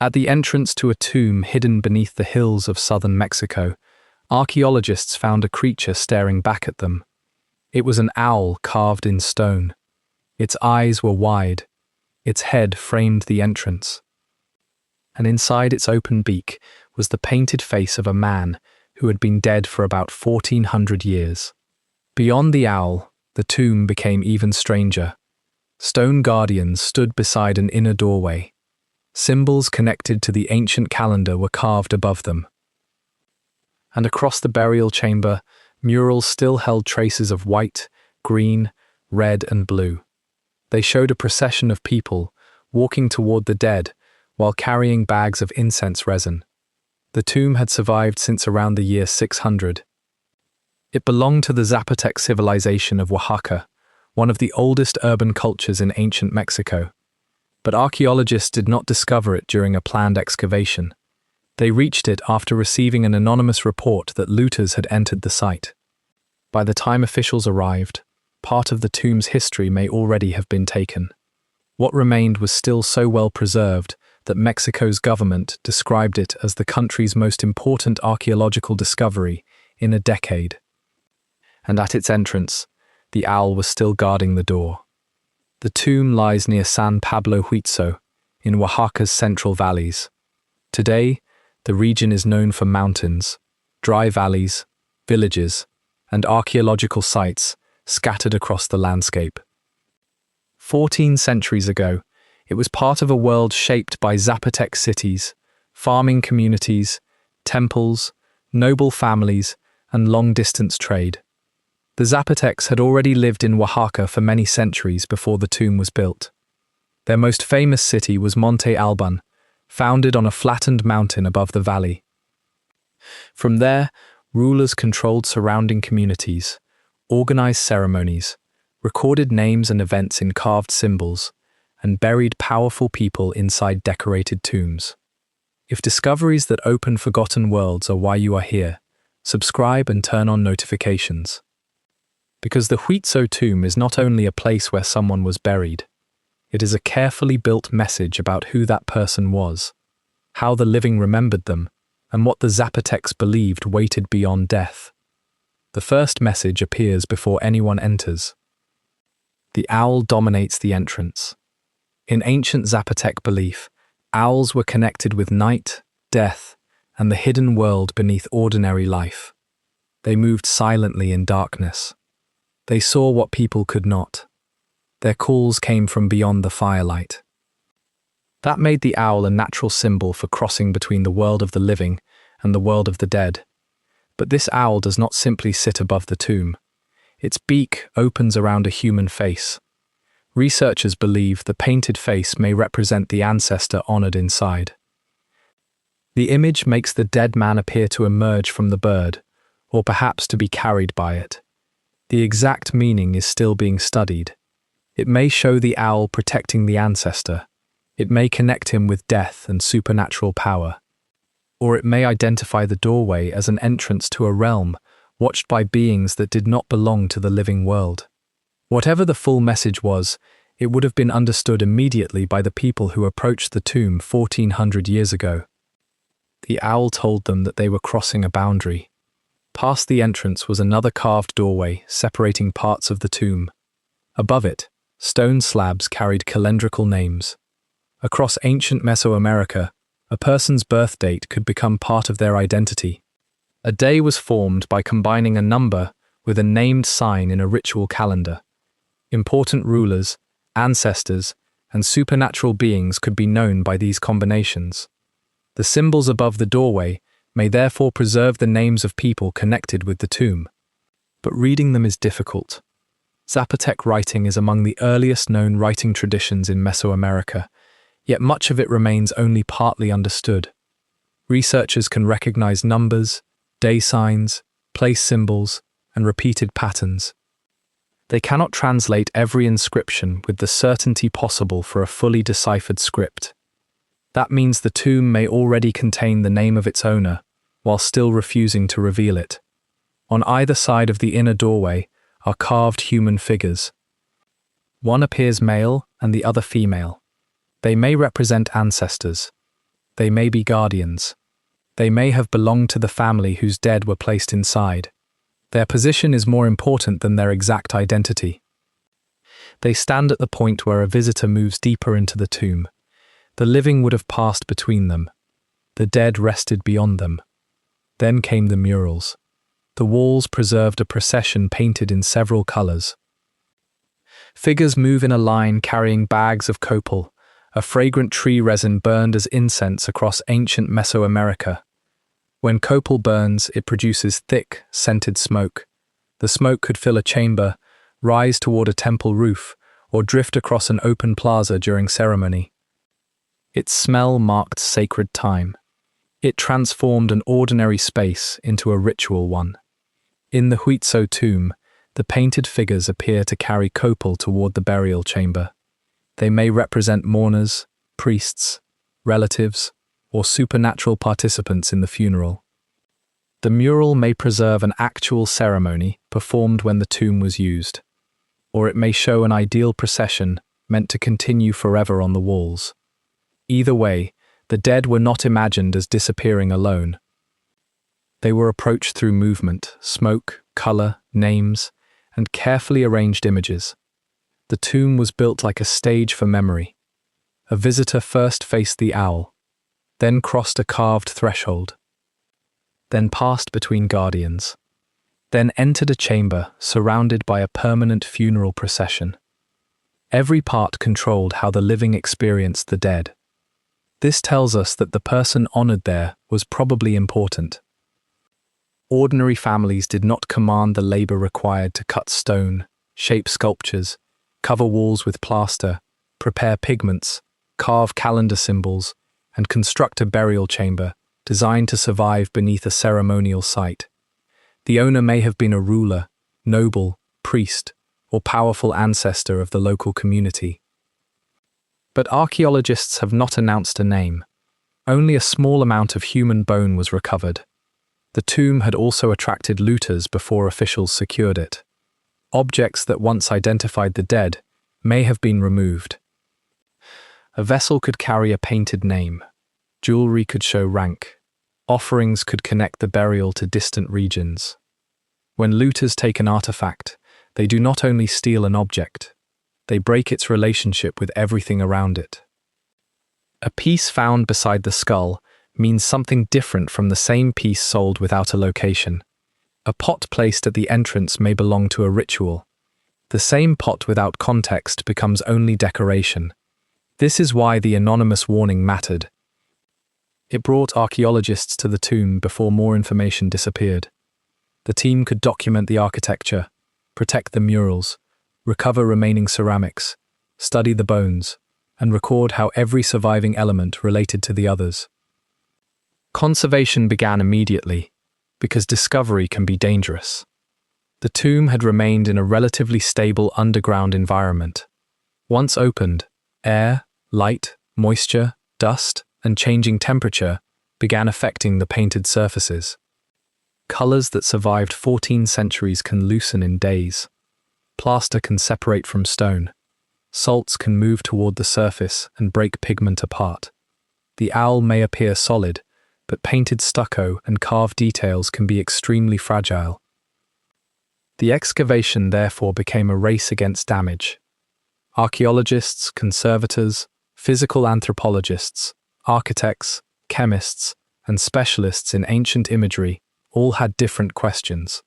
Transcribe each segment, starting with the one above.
At the entrance to a tomb hidden beneath the hills of southern Mexico, archaeologists found a creature staring back at them. It was an owl carved in stone. Its eyes were wide. Its head framed the entrance. And inside its open beak was the painted face of a man who had been dead for about 1400 years. Beyond the owl, the tomb became even stranger. Stone guardians stood beside an inner doorway. Symbols connected to the ancient calendar were carved above them. And across the burial chamber, murals still held traces of white, green, red, and blue. They showed a procession of people walking toward the dead while carrying bags of incense resin. The tomb had survived since around the year 600. It belonged to the Zapotec civilization of Oaxaca, one of the oldest urban cultures in ancient Mexico. But archaeologists did not discover it during a planned excavation. They reached it after receiving an anonymous report that looters had entered the site. By the time officials arrived, part of the tomb's history may already have been taken. What remained was still so well preserved that Mexico's government described it as the country's most important archaeological discovery in a decade. And at its entrance, the owl was still guarding the door. The tomb lies near San Pablo Huitzo, in Oaxaca's central valleys. Today, the region is known for mountains, dry valleys, villages, and archaeological sites scattered across the landscape. 14 centuries ago, it was part of a world shaped by Zapotec cities, farming communities, temples, noble families, and long-distance trade. The Zapotecs had already lived in Oaxaca for many centuries before the tomb was built. Their most famous city was Monte Alban, founded on a flattened mountain above the valley. From there, rulers controlled surrounding communities, organized ceremonies, recorded names and events in carved symbols, and buried powerful people inside decorated tombs. If discoveries that open forgotten worlds are why you are here, subscribe and turn on notifications. Because the Huitzo tomb is not only a place where someone was buried, it is a carefully built message about who that person was, how the living remembered them, and what the Zapotecs believed waited beyond death. The first message appears before anyone enters. The owl dominates the entrance. In ancient Zapotec belief, owls were connected with night, death, and the hidden world beneath ordinary life. They moved silently in darkness. They saw what people could not. Their calls came from beyond the firelight. That made the owl a natural symbol for crossing between the world of the living and the world of the dead. But this owl does not simply sit above the tomb. Its beak opens around a human face. Researchers believe the painted face may represent the ancestor honored inside. The image makes the dead man appear to emerge from the bird, or perhaps to be carried by it. The exact meaning is still being studied. It may show the owl protecting the ancestor. It may connect him with death and supernatural power. Or it may identify the doorway as an entrance to a realm watched by beings that did not belong to the living world. Whatever the full message was, it would have been understood immediately by the people who approached the tomb 1400 years ago. The owl told them that they were crossing a boundary. Past the entrance was another carved doorway separating parts of the tomb. Above it, stone slabs carried calendrical names. Across ancient Mesoamerica, a person's birth date could become part of their identity. A day was formed by combining a number with a named sign in a ritual calendar. Important rulers, ancestors, and supernatural beings could be known by these combinations. The symbols above the doorway may therefore preserve the names of people connected with the tomb. But reading them is difficult. Zapotec writing is among the earliest known writing traditions in Mesoamerica, yet much of it remains only partly understood. Researchers can recognize numbers, day signs, place symbols, and repeated patterns. They cannot translate every inscription with the certainty possible for a fully deciphered script. That means the tomb may already contain the name of its owner, while still refusing to reveal it. On either side of the inner doorway are carved human figures. One appears male and the other female. They may represent ancestors. They may be guardians. They may have belonged to the family whose dead were placed inside. Their position is more important than their exact identity. They stand at the point where a visitor moves deeper into the tomb. The living would have passed between them. The dead rested beyond them. Then came the murals. The walls preserved a procession painted in several colors. Figures move in a line carrying bags of copal, a fragrant tree resin burned as incense across ancient Mesoamerica. When copal burns, it produces thick, scented smoke. The smoke could fill a chamber, rise toward a temple roof, or drift across an open plaza during ceremony. Its smell marked sacred time. It transformed an ordinary space into a ritual one. In the Huitso tomb, the painted figures appear to carry copal toward the burial chamber. They may represent mourners, priests, relatives, or supernatural participants in the funeral. The mural may preserve an actual ceremony performed when the tomb was used, or it may show an ideal procession meant to continue forever on the walls. Either way, the dead were not imagined as disappearing alone. They were approached through movement, smoke, color, names, and carefully arranged images. The tomb was built like a stage for memory. A visitor first faced the owl, then crossed a carved threshold, then passed between guardians, then entered a chamber surrounded by a permanent funeral procession. Every part controlled how the living experienced the dead. This tells us that the person honored there was probably important. Ordinary families did not command the labor required to cut stone, shape sculptures, cover walls with plaster, prepare pigments, carve calendar symbols, and construct a burial chamber designed to survive beneath a ceremonial site. The owner may have been a ruler, noble, priest, or powerful ancestor of the local community. But archaeologists have not announced a name. Only a small amount of human bone was recovered. The tomb had also attracted looters before officials secured it. Objects that once identified the dead may have been removed. A vessel could carry a painted name. Jewelry could show rank. Offerings could connect the burial to distant regions. When looters take an artifact, they do not only steal an object, they break its relationship with everything around it. A piece found beside the skull means something different from the same piece sold without a location. A pot placed at the entrance may belong to a ritual. The same pot without context becomes only decoration. This is why the anonymous warning mattered. It brought archaeologists to the tomb before more information disappeared. The team could document the architecture, protect the murals, recover remaining ceramics, study the bones, and record how every surviving element related to the others. Conservation began immediately, because discovery can be dangerous. The tomb had remained in a relatively stable underground environment. Once opened, air, light, moisture, dust, and changing temperature began affecting the painted surfaces. Colors that survived 14 centuries can loosen in days. Plaster can separate from stone. Salts can move toward the surface and break pigment apart. The owl may appear solid, but painted stucco and carved details can be extremely fragile. The excavation therefore became a race against damage. Archaeologists, conservators, physical anthropologists, architects, chemists, and specialists in ancient imagery all had different questions.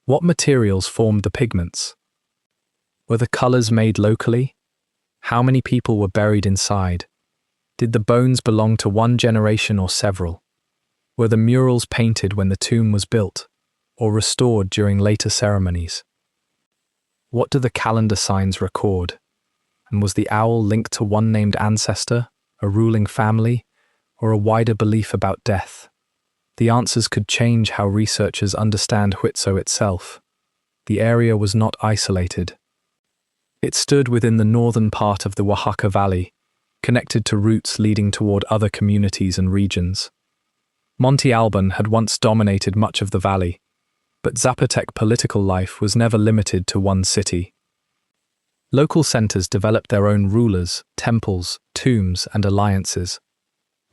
What materials formed the pigments? Were the colors made locally? How many people were buried inside? Did the bones belong to one generation or several? Were the murals painted when the tomb was built, or restored during later ceremonies? What do the calendar signs record? And was the owl linked to one named ancestor, a ruling family, or a wider belief about death? The answers could change how researchers understand Huitso itself. The area was not isolated. It stood within the northern part of the Oaxaca Valley, connected to routes leading toward other communities and regions. Monte Alban had once dominated much of the valley, but Zapotec political life was never limited to one city. Local centers developed their own rulers, temples, tombs, and alliances.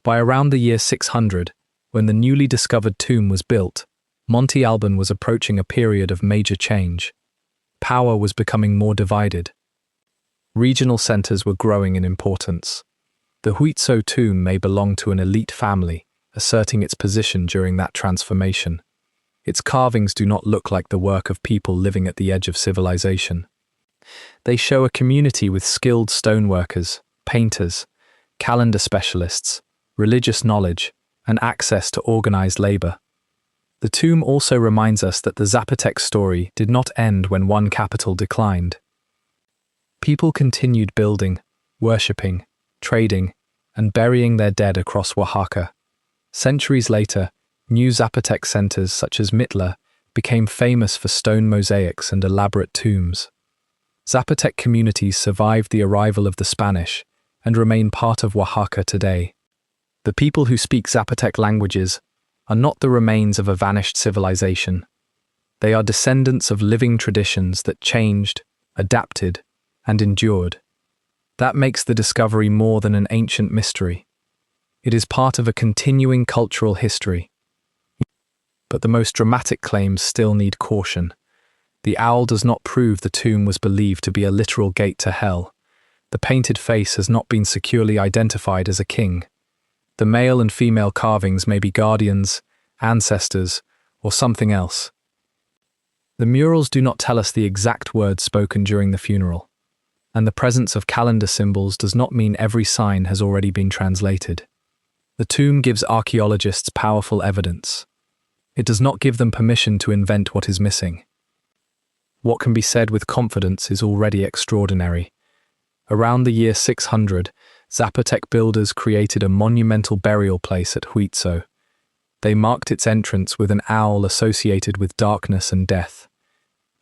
By around the year 600, when the newly discovered tomb was built, Monte Alban was approaching a period of major change. Power was becoming more divided. Regional centers were growing in importance. The Huitso tomb may belong to an elite family, asserting its position during that transformation. Its carvings do not look like the work of people living at the edge of civilization. They show a community with skilled stoneworkers, painters, calendar specialists, religious knowledge, and access to organized labor. The tomb also reminds us that the Zapotec story did not end when one capital declined. People continued building, worshipping, trading, and burying their dead across Oaxaca. Centuries later, new Zapotec centers such as Mitla became famous for stone mosaics and elaborate tombs. Zapotec communities survived the arrival of the Spanish and remain part of Oaxaca today. The people who speak Zapotec languages are not the remains of a vanished civilization. They are descendants of living traditions that changed, adapted, and endured. That makes the discovery more than an ancient mystery. It is part of a continuing cultural history. But the most dramatic claims still need caution. The owl does not prove the tomb was believed to be a literal gate to hell. The painted face has not been securely identified as a king. The male and female carvings may be guardians, ancestors, or something else. The murals do not tell us the exact words spoken during the funeral, and the presence of calendar symbols does not mean every sign has already been translated. The tomb gives archaeologists powerful evidence. It does not give them permission to invent what is missing. What can be said with confidence is already extraordinary. Around the year 600, Zapotec builders created a monumental burial place at Huitso. They marked its entrance with an owl associated with darkness and death.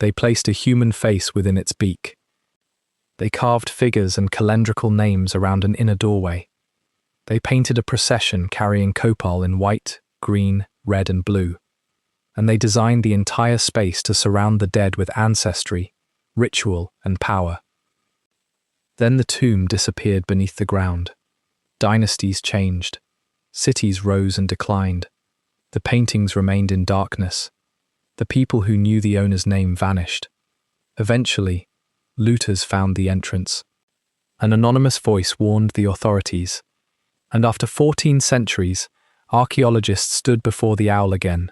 They placed a human face within its beak. They carved figures and calendrical names around an inner doorway. They painted a procession carrying copal in white, green, red, and blue. And they designed the entire space to surround the dead with ancestry, ritual, and power. Then the tomb disappeared beneath the ground. Dynasties changed. Cities rose and declined. The paintings remained in darkness. The people who knew the owner's name vanished. Eventually, looters found the entrance. An anonymous voice warned the authorities. And after 14 centuries, archaeologists stood before the owl again.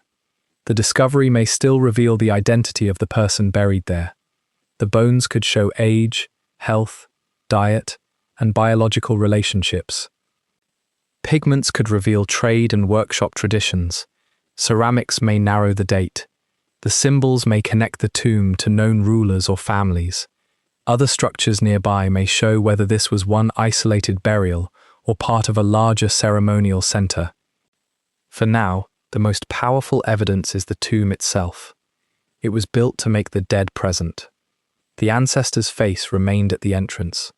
The discovery may still reveal the identity of the person buried there. The bones could show age, health, diet, and biological relationships. Pigments could reveal trade and workshop traditions. Ceramics may narrow the date. The symbols may connect the tomb to known rulers or families. Other structures nearby may show whether this was one isolated burial or part of a larger ceremonial center. For now, the most powerful evidence is the tomb itself. It was built to make the dead present. The ancestor's face remained at the entrance.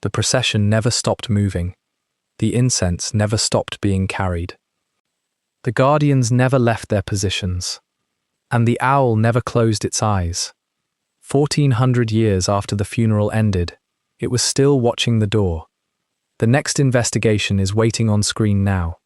The procession never stopped moving. The incense never stopped being carried. The guardians never left their positions. And the owl never closed its eyes. 1400 years after the funeral ended, it was still watching the door. The next investigation is waiting on screen now.